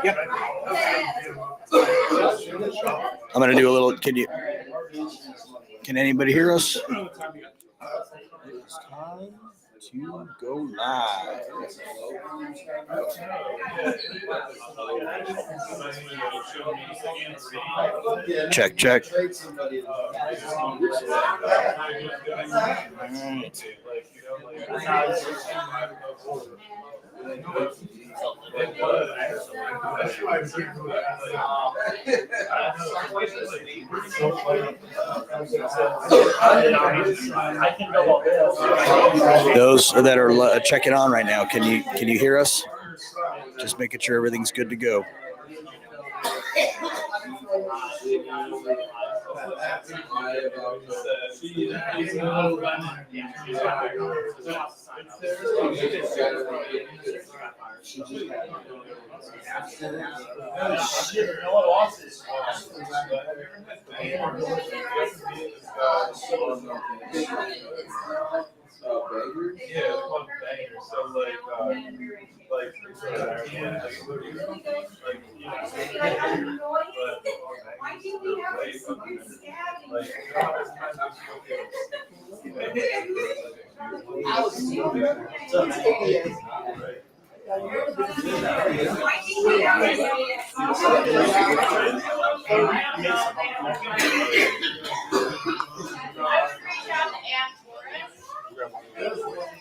Yep. I'm going to do a little. Can anybody hear us? It's time to go live. Check, check. Those that are checking on right now, can you hear us? Just making sure everything's good to go.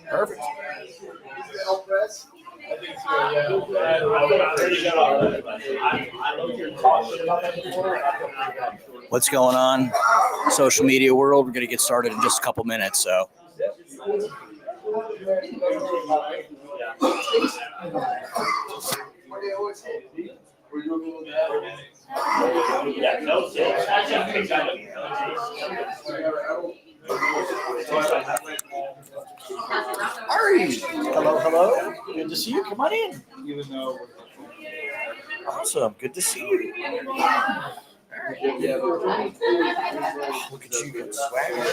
Perfect. What's going on, social media world? We're going to get started in just a couple minutes, so. Ari, hello. Good to see you. Come on in. Awesome. Good to see you. Look at you, good swagger.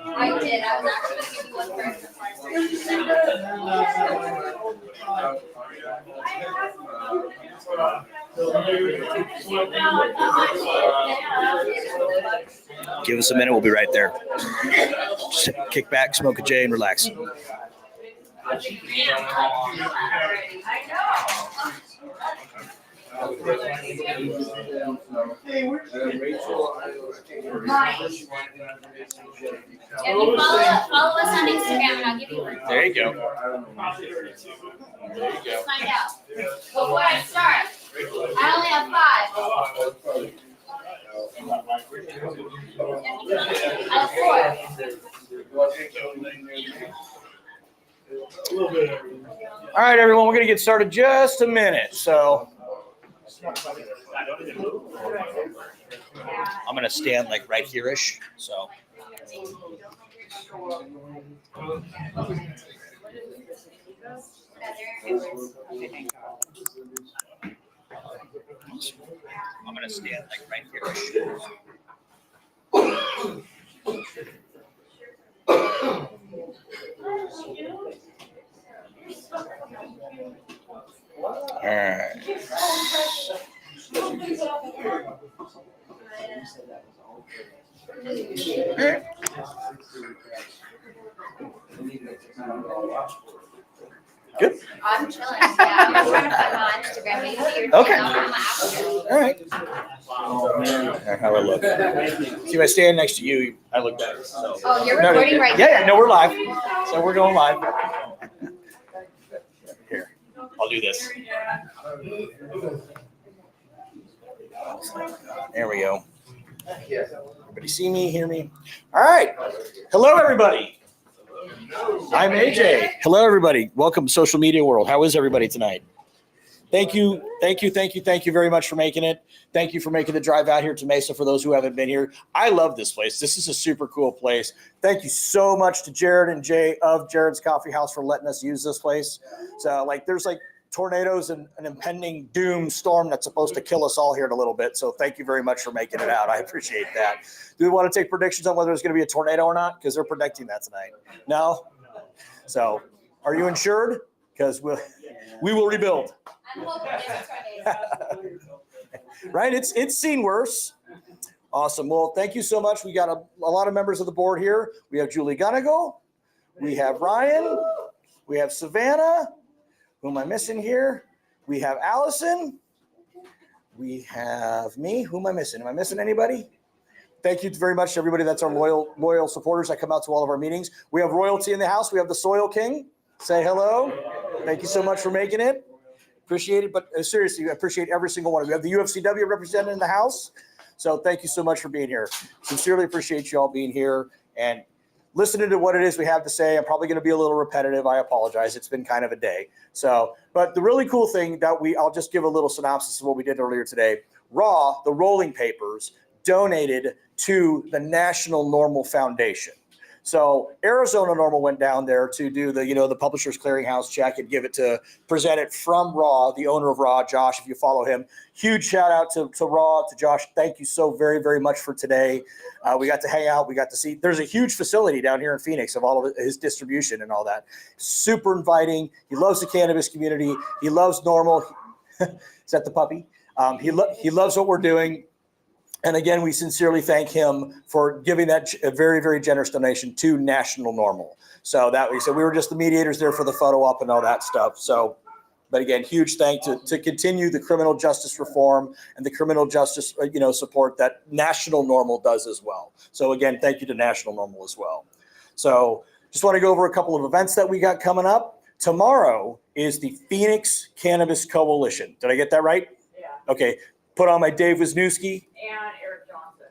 I did. I was actually going to give you Give us a minute. We'll be right there. Just kick back, smoke a J, and relax. Follow us on Instagram and I'll give you one. There you go. Let's find out. Before I start, I only have 5. I have 4. All right, everyone, we're going to get started just a minute. So I'm going to stand like right here-ish. So. I'm going to stand like right here-ish. All right. Good. I'm chilling. Yeah, I'm just trying to find my Instagram. Maybe Okay. All All right. How I look. See, if I stand next to you, I look better. So. Oh, you're recording right now? Yeah, no, we're live. So we're going live. Here, I'll do this. There we go. Everybody see me, hear me? All right. Hello, everybody. I'm AJ. Hello, everybody. Welcome to Social Media World. How is everybody tonight? Thank you very much for making it. Thank you for making the drive out here to Mesa for those who haven't been here. I love this place. This is a super cool place. Thank you so much to Jared and Jay of Jared's Coffee House for letting us use this place. So there's tornadoes and an impending doom storm that's supposed to kill us all here in a little bit. So thank you very much for making it out. I appreciate that. Do we want to take predictions on whether there's going to be a tornado or not? Because they're predicting that tonight. No? So are you insured? Because we will rebuild. I'm hoping it's a tornado. Right? It's seen worse. Awesome. Well, thank you so much. We got a lot of members of the board here. We have Julie Gunnagle. We have Ryan. We have Savannah. Who am I missing here? We have Allison. We have me. Who am I missing? Am I missing anybody? Thank you very much to everybody that's our loyal supporters that come out to all of our meetings. We have royalty in the house. We have the Soil King. Say hello. Thank you so much for making it. Appreciate it. But seriously, I appreciate every single one of you. We have the UFCW represented in the house. So thank you so much for being here. Sincerely appreciate you all being here and listening to what it is we have to say. I'm probably going to be a little repetitive. I apologize. It's been kind of a day. But the really cool thing that I'll just give a little synopsis of what we did earlier today. Raw, the rolling papers, donated to the National NORML Foundation. So Arizona NORML went down there to do the Publishers Clearinghouse check and present it from Raw, the owner of Raw, Josh, if you follow him. Huge shout out to Raw, to Josh. Thank you so very, very much for today. We got to hang out. We got to see. There's a huge facility down here in Phoenix of all of his distribution and all that. Super inviting. He loves the cannabis community. He loves NORML. Is that the puppy? He loves what we're doing. And again, we sincerely thank him for giving that a very, very generous donation to National NORML. So we were just the mediators there for the photo op and all that stuff. So, but again, huge thank to continue the criminal justice reform and the criminal justice, support that National NORML does as well. So again, thank you to National NORML as well. So just want to go over a couple of events that we got coming up. Tomorrow is the Phoenix Cannabis Coalition. Did I get that right? Yeah. Okay. Put on my Dave Wisniewski.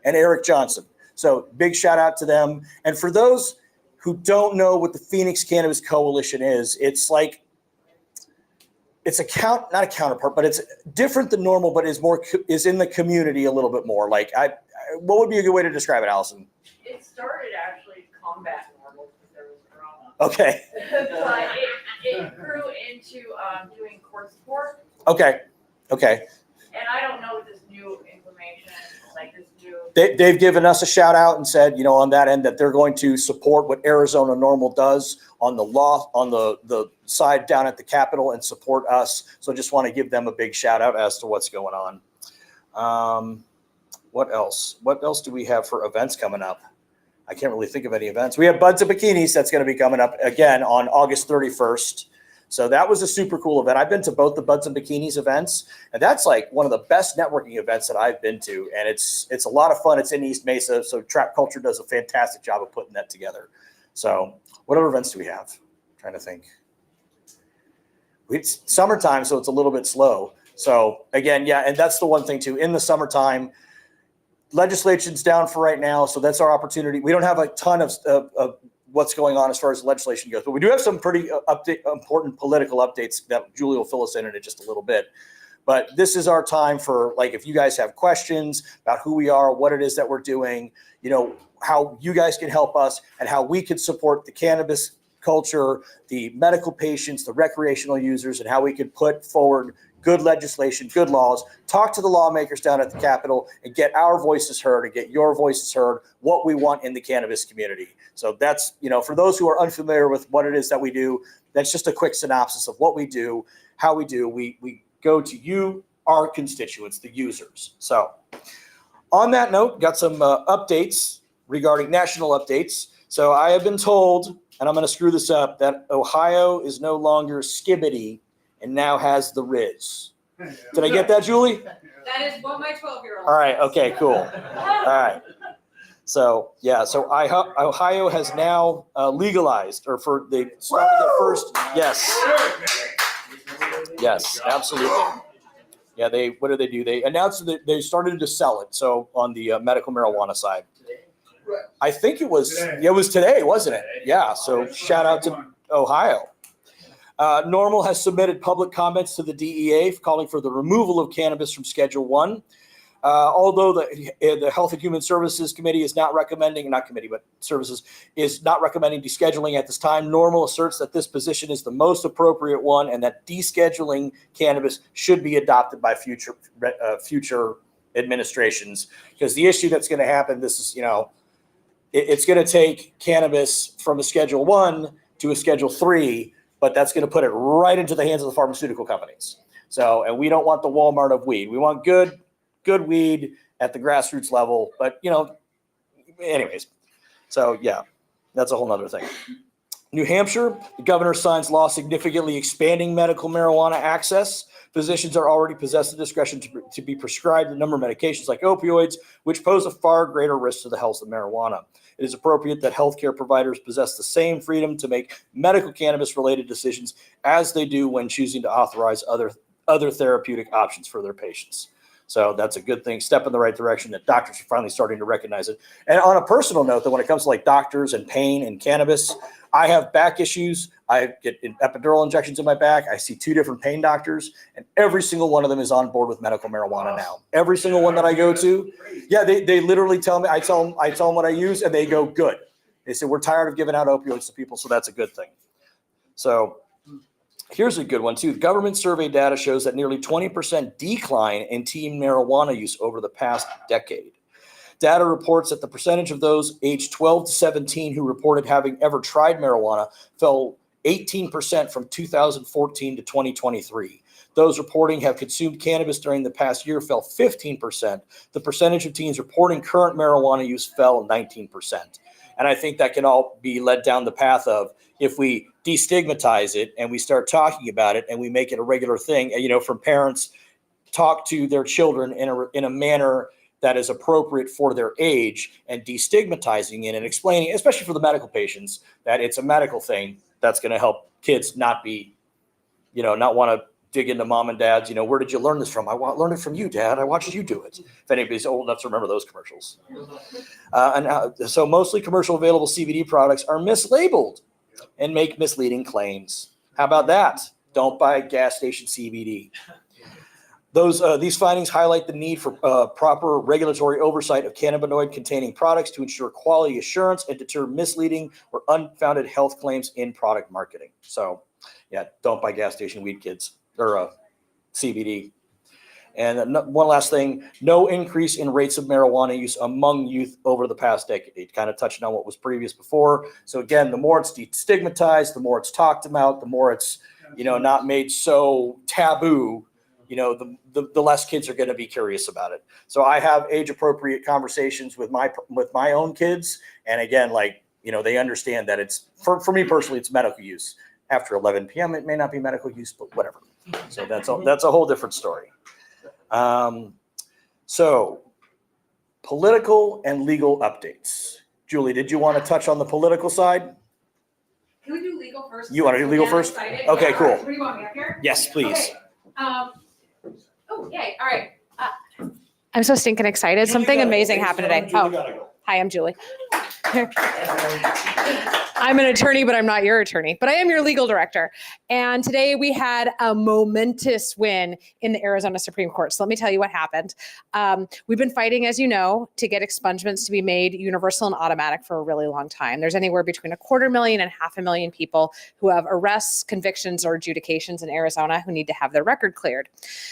And Eric Johnson. So big shout out to them. And for those who don't know what the Phoenix Cannabis Coalition is, it's not a counterpart, but it's different than NORML, but is in the community a little bit more. What would be a good way to describe it, Allison? It started actually combat NORML because there was drama. Okay. But it grew into doing court support. Okay. And I don't know this new information, They've given us a shout out and said, on that end that they're going to support what Arizona NORML does on the law, on the side down at the Capitol and support us. So just want to give them a big shout out as to what's going on. What else? What else do we have for events coming up? I can't really think of any events. We have Buds and Bikinis that's going to be coming up again on August 31st. So that was a super cool event. I've been to both the Buds and Bikinis events, and that's one of the best networking events that I've been to. And it's a lot of fun. It's in East Mesa, so Trap Culture does a fantastic job of putting that together. So what other events do we have? I'm trying to think. It's summertime, so it's a little bit slow. So again, yeah, and that's the one thing too. In the summertime, legislation's down for right now, so that's our opportunity. We don't have a ton of what's going on as far as legislation goes. But we do have some pretty important political updates that Julie will fill us in just a little bit. But this is our time for, if you guys have questions about who we are, what it is that we're doing, how you guys can help us and how we can support the cannabis culture, the medical patients, the recreational users, and how we could put forward good legislation, good laws, talk to the lawmakers down at the Capitol and get our voices heard and get your voices heard, what we want in the cannabis community. So that's, for those who are unfamiliar with what it is that we do, that's just a quick synopsis of what we do, how we do. We go to you, our constituents, the users. So on that note, got some updates regarding national updates. So I have been told, and I'm going to screw this up, that Ohio is no longer skibbity and now has the Riz. Did I get that, Julie? That is what my 12-year-old. All right. Okay, cool. All right. So, yeah. So Ohio has now legalized, or they started their first. Yes, absolutely. Yeah. What did they do? They announced that they started to sell it. So on the medical marijuana side. I think it was today, wasn't it? Yeah. So shout out to Ohio. NORML has submitted public comments to the DEA calling for the removal of cannabis from Schedule 1. Although the Health and Human Services Committee is not recommending, not committee, but services, is not recommending descheduling at this time, NORML asserts that this position is the most appropriate one and that descheduling cannabis should be adopted by future administrations. Because the issue that's going to happen, this is, it's going to take cannabis from a Schedule 1 to a Schedule 3, but that's going to put it right into the hands of the pharmaceutical companies. So, and we don't want the Walmart of weed. We want good weed at the grassroots level, but anyways. So yeah, that's a whole nother thing. New Hampshire, the governor signs law significantly expanding medical marijuana access. Physicians are already possess the discretion to be prescribed a number of medications like opioids, which pose a far greater risk to the health of marijuana. It is appropriate that healthcare providers possess the same freedom to make medical cannabis-related decisions as they do when choosing to authorize other therapeutic options for their patients. So that's a good thing, step in the right direction that doctors are finally starting to recognize it. And on a personal note, that when it comes to like doctors and pain and cannabis, I have back issues. I get epidural injections in my back. I see 2 different pain doctors, and every single one of them is on board with medical marijuana now. Every single one that I go to, yeah, they literally tell me, I tell them what I use, and they go, good. They say, we're tired of giving out opioids to people, so that's a good thing. So here's a good one too. Government survey data shows that nearly 20% decline in teen marijuana use over the past decade. Data reports that the percentage of those aged 12 to 17 who reported having ever tried marijuana fell 18% from 2014 to 2023. Those reporting have consumed cannabis during the past year fell 15%. The percentage of teens reporting current marijuana use fell 19%. And I think that can all be led down the path of, if we destigmatize it and we start talking about it and we make it a regular thing, from parents talk to their children in a manner that is appropriate for their age, and destigmatizing it and explaining, especially for the medical patients, that it's a medical thing that's going to help kids not be, not want to dig into mom and dad's, where did you learn this from? I learned it from you, Dad. I watched you do it. If anybody's old enough to remember those commercials. So mostly commercial available CBD products are mislabeled and make misleading claims. How about that? Don't buy gas station CBD. These findings highlight the need for proper regulatory oversight of cannabinoid-containing products to ensure quality assurance and deter misleading or unfounded health claims in product marketing. So, yeah, don't buy gas station weed, kids, or CBD. And one last thing, no increase in rates of marijuana use among youth over the past decade, kind of touching on what was previous before. So again, the more it's destigmatized, the more it's talked about, the more it's, not made so taboo, the less kids are going to be curious about it. So I have age appropriate conversations with my own kids. And again, they understand that it's, for me personally, it's medical use. After 11 p.m., it may not be medical use, but whatever. So that's a whole different story. So political and legal updates. Julie, did you want to touch on the political side? Can we do legal first? You want to do legal first? Excited? Okay, yeah, cool. Right. What do you want me up here? Yes, please. Okay. Oh, yay. All right. I'm so stinking excited. Something amazing happened today. Oh, Hi, I'm Julie. I'm an attorney, but I'm not your attorney, but I am your legal director. And today we had a momentous win in the Arizona Supreme Court. So let me tell you what happened. We've been fighting, as you know, to get expungements to be made universal and automatic for a really long time. There's anywhere between 250,000 and 500,000 people who have arrests, convictions, or adjudications in Arizona who need to have their record cleared.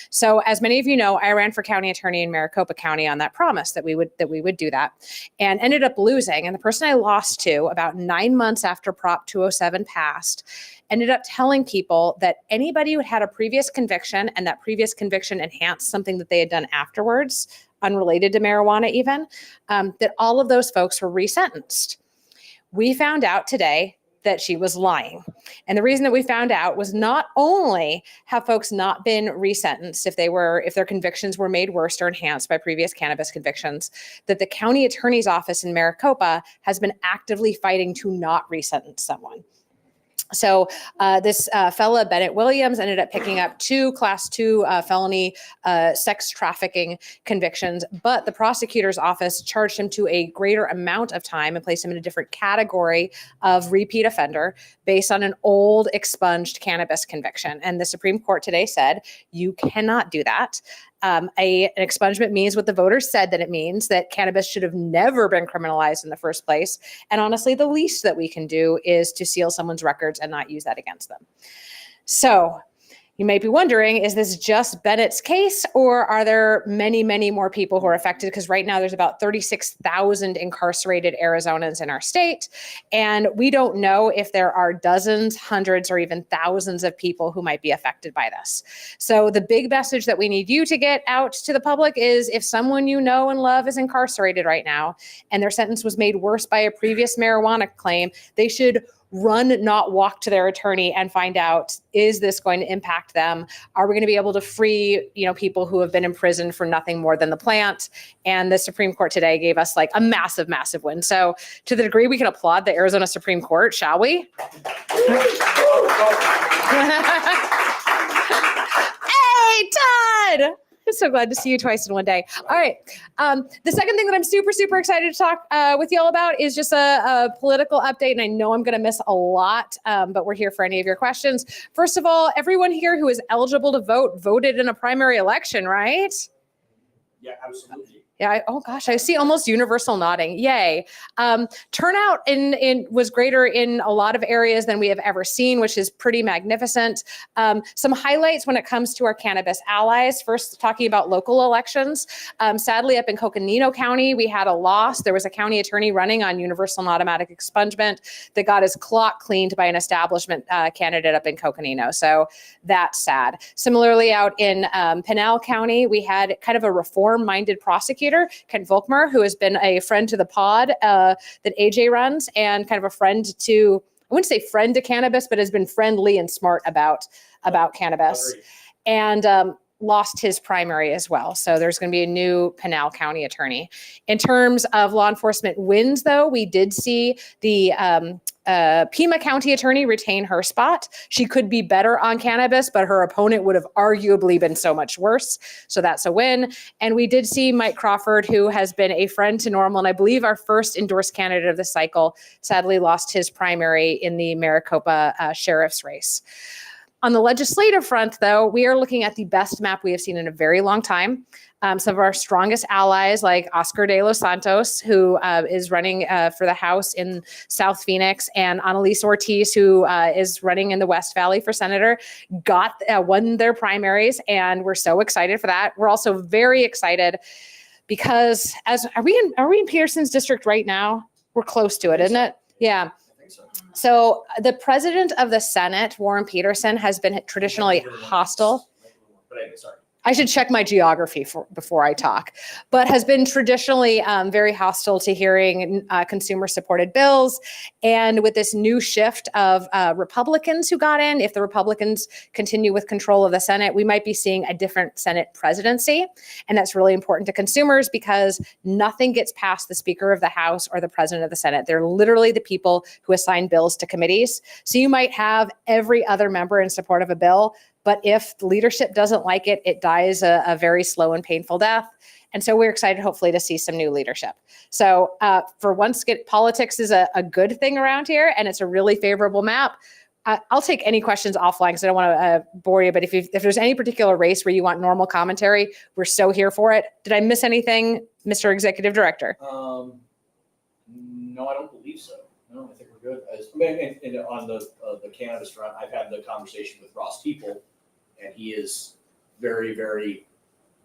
So as many of you know, I ran for county attorney in Maricopa County on that promise that we would do that, and ended up losing. And the person I lost to about 9 months after Prop 207 passed ended up telling people that anybody who had a previous conviction and that previous conviction enhanced something that they had done afterwards, unrelated to marijuana even, that all of those folks were resentenced. We found out today that she was lying. And the reason that we found out was not only have folks not been resentenced if their convictions were made worse or enhanced by previous cannabis convictions, that the county attorney's office in Maricopa has been actively fighting to not resentence someone. So this fella, Bennett Williams, ended up picking up 2 Class 2 felony sex trafficking convictions, but the prosecutor's office charged him to a greater amount of time and placed him in a different category of repeat offender based on an old expunged cannabis conviction. And the Supreme Court today said, you cannot do that. An expungement means what the voters said that it means, that cannabis should have never been criminalized in the first place. And honestly, the least that we can do is to seal someone's records and not use that against them. So you may be wondering, is this just Bennett's case, or are there many, many more people who are affected? Because right now there's about 36,000 incarcerated Arizonans in our state. And we don't know if there are dozens, hundreds, or even thousands of people who might be affected by this. So the big message that we need you to get out to the public is, if someone you know and love is incarcerated right now and their sentence was made worse by a previous marijuana claim, they should run, not walk to their attorney and find out, is this going to impact them? Are we going to be able to free, people who have been imprisoned for nothing more than the plant? And the Supreme Court today gave us like a massive, massive win. So to the degree we can applaud the Arizona Supreme Court, shall we? Hey, Todd! I'm so glad to see you twice in one day. All right. The second thing that I'm super, super excited to talk with you all about is just a political update. And I know I'm going to miss a lot, but we're here for any of your questions. First of all, everyone here who is eligible to vote voted in a primary election, right? Yeah, absolutely. Yeah. Oh gosh, I see almost universal nodding. Yay. Turnout was greater in a lot of areas than we have ever seen, which is pretty magnificent. Some highlights when it comes to our cannabis allies. First, talking about local elections. Sadly, up in Coconino County, we had a loss. There was a county attorney running on universal and automatic expungement that got his clock cleaned by an establishment candidate up in Coconino. So that's sad. Similarly, out in Pinal County, we had kind of a reform-minded prosecutor, Ken Volkmer, who has been a friend to the pod that AJ runs, and kind of a friend to, I wouldn't say friend to cannabis, but has been friendly and smart about cannabis. And lost his primary as well. So there's going to be a new Pinal County attorney. In terms of law enforcement wins, though, we did see the Pima County attorney retain her spot. She could be better on cannabis, but her opponent would have arguably been so much worse. So that's a win. And we did see Mike Crawford, who has been a friend to NORML, and I believe our first endorsed candidate of the cycle, sadly lost his primary in the Maricopa sheriff's race. On the legislative front, though, we are looking at the best map we have seen in a very long time. Some of our strongest allies, like Oscar de los Santos, who is running for the House in South Phoenix, and Annalise Ortiz, who is running in the West Valley for senator, won their primaries, and we're so excited for that. We're also very excited because are we in Peterson's district right now? We're close to it, isn't it? Yeah. So the president of the Senate, Warren Peterson, has been traditionally hostile. But anyway, sorry. I should check my geography before I talk, but has been traditionally very hostile to hearing consumer-supported bills. And with this new shift of Republicans who got in, if the Republicans continue with control of the Senate, we might be seeing a different Senate presidency. And that's really important to consumers because nothing gets past the Speaker of the House or the President of the Senate. They're literally the people who assign bills to committees. So you might have every other member in support of a bill, but if the leadership doesn't like it, it dies a very slow and painful death. And so we're excited, hopefully, to see some new leadership. So for once, politics is a good thing around here, and it's a really favorable map. I'll take any questions offline because I don't want to bore you. But if there's any particular race where you want normal commentary, we're so here for it. Did I miss anything, Mr. Executive Director? No, I don't believe so. No, I think we're good. And on the cannabis front, I've had the conversation with Ross People, and he is very, very,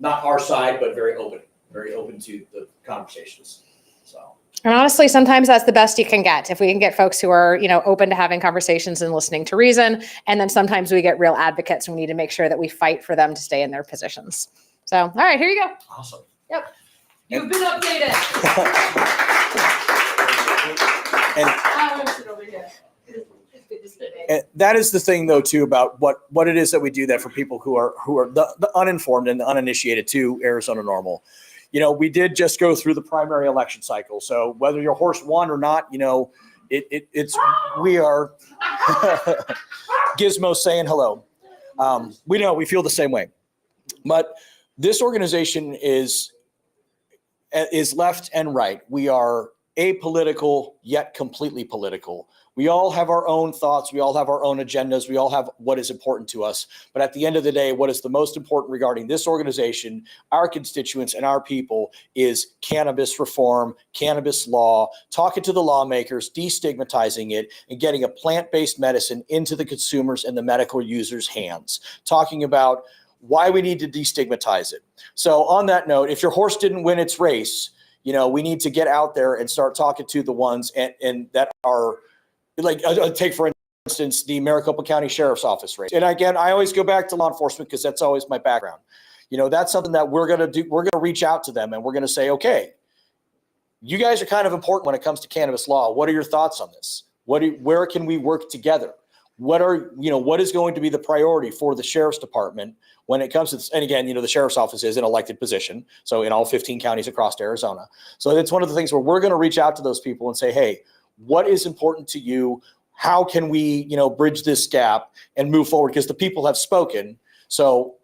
not our side, but very open to the conversations. So. And honestly, sometimes that's the best you can get. If we can get folks who are, open to having conversations and listening to reason, and then sometimes we get real advocates and we need to make sure that we fight for them to stay in their positions. So, all right, here you go. Awesome. Yep. You've been updated. I want to sit over here. It's good to sit in. And that is the thing, though, too, about what it is that we do that for people who are the uninformed and the uninitiated to Arizona NORML. We did just go through the primary election cycle. So whether your horse won or not, we are Gizmo saying hello. We feel the same way, but this organization is left and right. We are apolitical yet completely political. We all have our own thoughts. We all have our own agendas. We all have what is important to us. But at the end of the day, what is the most important regarding this organization, our constituents and our people is cannabis reform, cannabis law, talking to the lawmakers, destigmatizing it, and getting a plant-based medicine into the consumers and the medical users' hands. Talking about why we need to destigmatize it. So on that note, if your horse didn't win its race, we need to get out there and start talking to the ones and that are like, take for instance, the Maricopa County Sheriff's Office race. And again, I always go back to law enforcement because that's always my background. That's something that we're going to do. We're going to reach out to them and we're going to say, okay, you guys are kind of important when it comes to cannabis law. What are your thoughts on this? Where can we work together? What is going to be the priority for the sheriff's department when it comes to this? And again, the sheriff's office is an elected position. So in all 15 counties across Arizona. So it's one of the things where we're going to reach out to those people and say, hey, what is important to you? How can we, bridge this gap and move forward? Because the people have spoken. So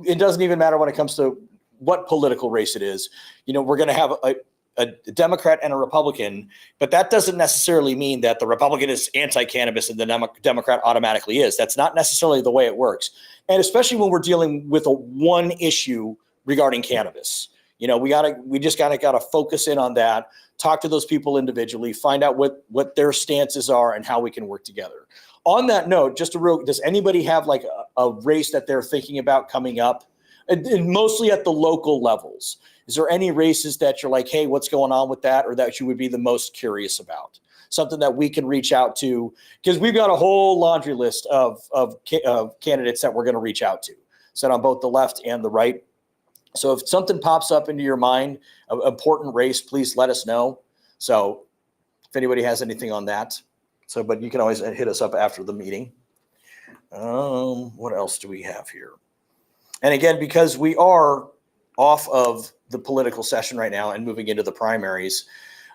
it doesn't even matter when it comes to what political race it is. We're going to have a Democrat and a Republican, but that doesn't necessarily mean that the Republican is anti-cannabis and the Democrat automatically is. That's not necessarily the way it works. And especially when we're dealing with one issue regarding cannabis. We just gotta focus in on that, talk to those people individually, find out what their stances are and how we can work together. On that note, does anybody have like a race that they're thinking about coming up? And mostly at the local levels. Is there any races that you're like, hey, what's going on with that? Or that you would be the most curious about? Something that we can reach out to, because we've got a whole laundry list of candidates that we're going to reach out to, set on both the left and the right. So if something pops up into your mind, an important race, please let us know. So if anybody has anything on that. But you can always hit us up after the meeting. What else do we have here? And again, because we are off of the political session right now and moving into the primaries,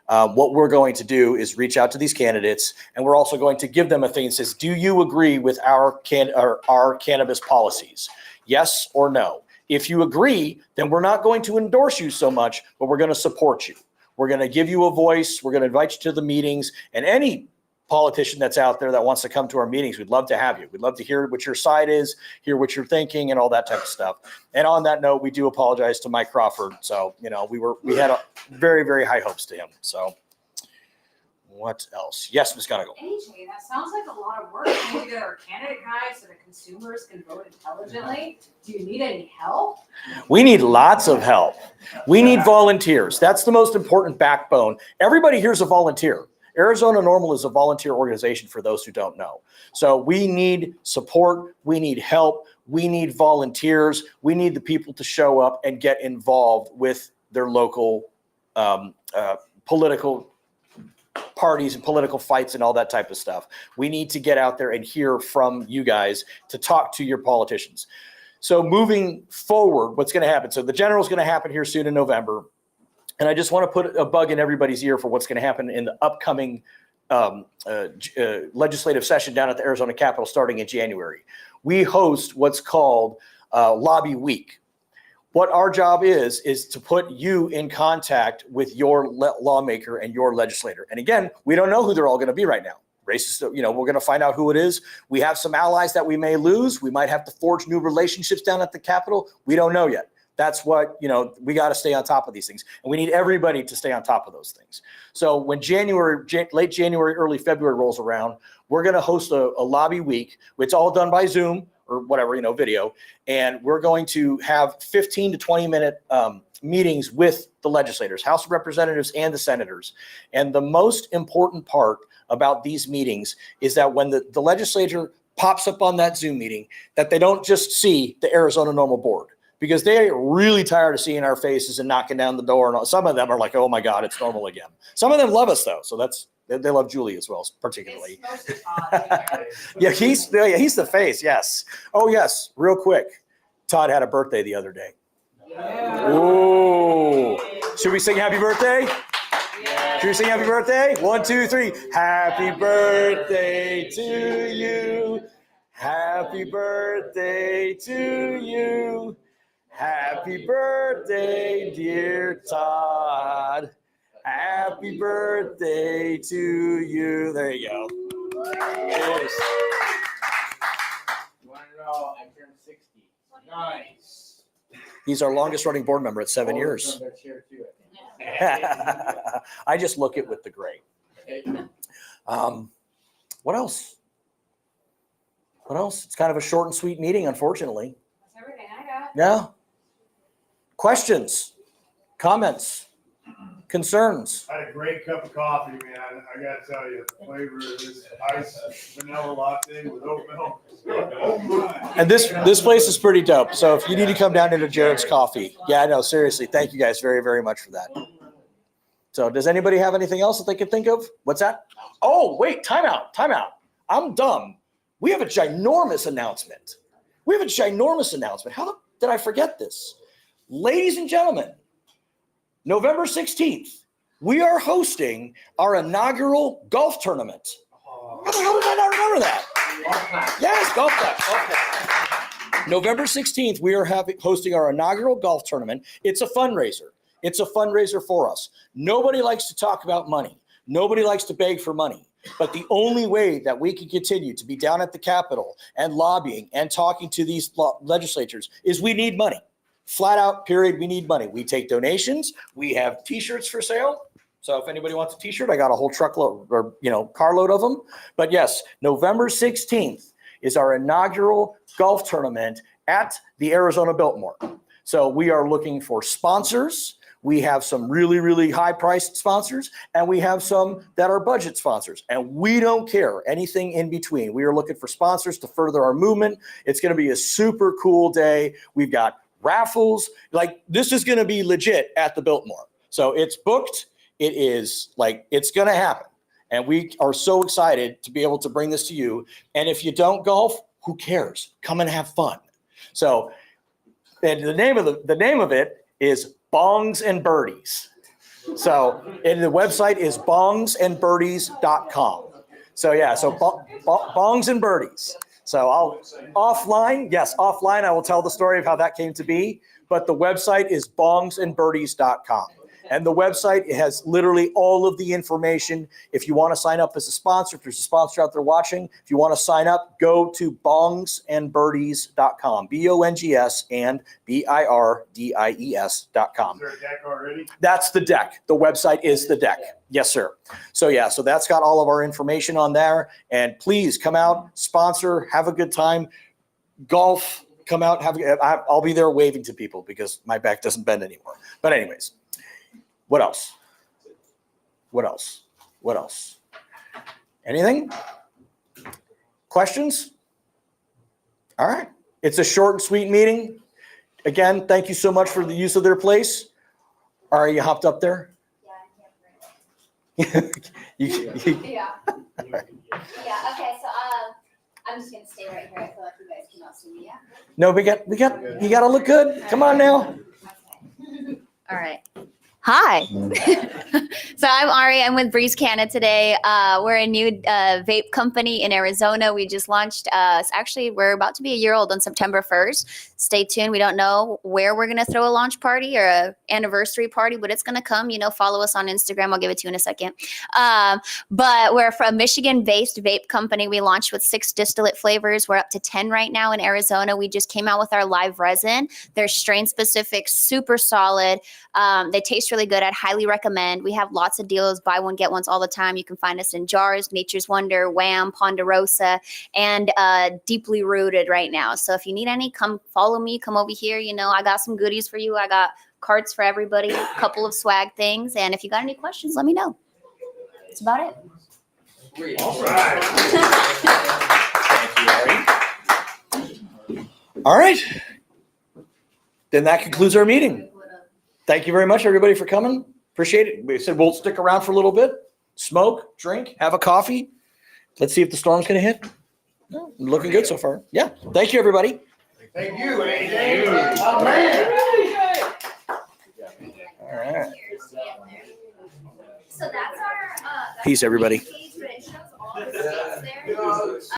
what we're going to do is reach out to these candidates, and we're also going to give them a thing that says, do you agree with our cannabis policies? Yes or no? If you agree, then we're not going to endorse you so much, but we're going to support you. We're going to give you a voice. We're going to invite you to the meetings, and any politician that's out there that wants to come to our meetings, we'd love to have you. We'd love to hear what your side is, hear what you're thinking, and all that type of stuff. And on that note, we do apologize to Mike Crawford. So, we had very, very high hopes to him. So what else? Yes, Ms. Gunnagle. AJ, that sounds like a lot of work. We need to get our candidate guide so the consumers can vote intelligently. Do you need any help? We need lots of help. We need volunteers. That's the most important backbone. Everybody here's a volunteer. Arizona NORML is a volunteer organization for those who don't know. So we need support. We need help. We need volunteers. We need the people to show up and get involved with their local political parties and political fights and all that type of stuff. We need to get out there and hear from you guys to talk to your politicians. So moving forward, what's going to happen? So the general is going to happen here soon in November. And I just want to put a bug in everybody's ear for what's going to happen in the upcoming legislative session down at the Arizona Capitol starting in January. We host what's called Lobby Week. What our job is to put you in contact with your lawmaker and your legislator. And again, we don't know who they're all going to be right now. Races, we're going to find out who it is. We have some allies that we may lose. We might have to forge new relationships down at the Capitol. We don't know yet. That's what, we got to stay on top of these things. And we need everybody to stay on top of those things. So when late January, early February rolls around, we're going to host a lobby week. It's all done by Zoom or whatever, video. And we're going to have 15 to 20 minute meetings with the legislators, House of Representatives and the senators. And the most important part about these meetings is that when the legislature pops up on that Zoom meeting, that they don't just see the Arizona NORML board, because they are really tired of seeing our faces and knocking down the door. And some of them are like, oh my God, it's normal again. Some of them love us though. So they love Julie as well, particularly. Yeah, he's the face. Yes. Oh yes. Real quick. Todd had a birthday the other day. Yeah. Ooh. Should we sing happy birthday? Yeah. Can we sing happy birthday? 1, 2, 3. Happy birthday to you. Happy birthday to you. Happy birthday, dear Todd. Happy birthday to you. There you go. Cheers. You want to know? I turned 60. Nice. He's our longest running board member at 7 years. I just look it with the gray. What else? What else? It's kind of a short and sweet meeting, unfortunately. That's everything I got. Yeah. Questions, comments, concerns? I had a great cup of coffee, man. I gotta tell you, the flavor of this iced vanilla latte with oat milk. Oh my. And this place is pretty dope. So if you need to come down into Jared's Coffee, yeah, no, seriously, thank you guys very, very much for that. So does anybody have anything else that they can think of? What's that? Oh, wait, time out. I'm dumb. We have a ginormous announcement. How did I forget this? Ladies and gentlemen, November 16th, we are hosting our inaugural golf tournament. How the hell did I not remember that? Yes, golf clap. November 16th, we are hosting our inaugural golf tournament. It's a fundraiser. It's a fundraiser for us. Nobody likes to talk about money. Nobody likes to beg for money. But the only way that we can continue to be down at the Capitol and lobbying and talking to these legislatures is we need money. Flat out, period, we need money. We take donations. We have T-shirts for sale. So if anybody wants a T-shirt, I got a whole truckload or, carload of them. But yes, November 16th is our inaugural golf tournament at the Arizona Biltmore. So we are looking for sponsors. We have some really, really high-priced sponsors, and we have some that are budget sponsors. And we don't care anything in between. We are looking for sponsors to further our movement. It's going to be a super cool day. We've got raffles. This is going to be legit at the Biltmore. So it's booked. It's going to happen. And we are so excited to be able to bring this to you. And if you don't golf, who cares? Come and have fun. So, and the name of it is Bongs and Birdies. So, and the website is bongsandbirdies.com. So yeah, so Bongs and Birdies. So offline, I will tell the story of how that came to be, but the website is bongsandbirdies.com. And the website has literally all of the information. If you want to sign up as a sponsor, if there's a sponsor out there watching, if you want to sign up, go to bongsandbirdies.com, BONGS and BIRDIES.com. Is there a deck already? That's the deck. The website is the deck. Yes, sir. So yeah, so that's got all of our information on there. And please come out, sponsor, have a good time. Golf, come out, I'll be there waving to people because my back doesn't bend anymore. But anyways. What else? Anything? Questions? All right. It's a short and sweet meeting. Again, thank you so much for the use of their place. Are you hopped up there? Yeah, you, Yeah. Yeah. Okay. So I'm just gonna stay right here. I feel like you guys cannot see me. Yeah. No, you got to look good. Come on now. Okay. All right. Hi. So I'm Ari. I'm with Breeze Canada today. We're a new vape company in Arizona. We just launched. Actually, we're about to be a year old on September 1st. Stay tuned. We don't know where we're going to throw a launch party or an anniversary party, but it's going to come. Follow us on Instagram. I'll give it to you in a second. But we're from Michigan-based vape company. We launched with 6 distillate flavors. We're up to 10 right now in Arizona. We just came out with our live resin. They're strain-specific, super solid. They taste really good. I'd highly recommend. We have lots of deals, buy one, get ones all the time. You can find us in jars, Nature's Wonder, Wham, Ponderosa, and Deeply Rooted right now. So if you need any, come follow me, come over here. I got some goodies for you. I got cards for everybody, a couple of swag things. And if you got any questions, let me know. That's about it. Great. All right. Thank you, Ari. All right. Then that concludes our meeting. Thank you very much, everybody, for coming. Appreciate it. We said we'll stick around for a little bit, smoke, drink, have a coffee. Let's see if the storm's going to hit. No, looking good so far. Yeah. Thank you, everybody. Thank you, AJ. All right. So that's Peace, everybody.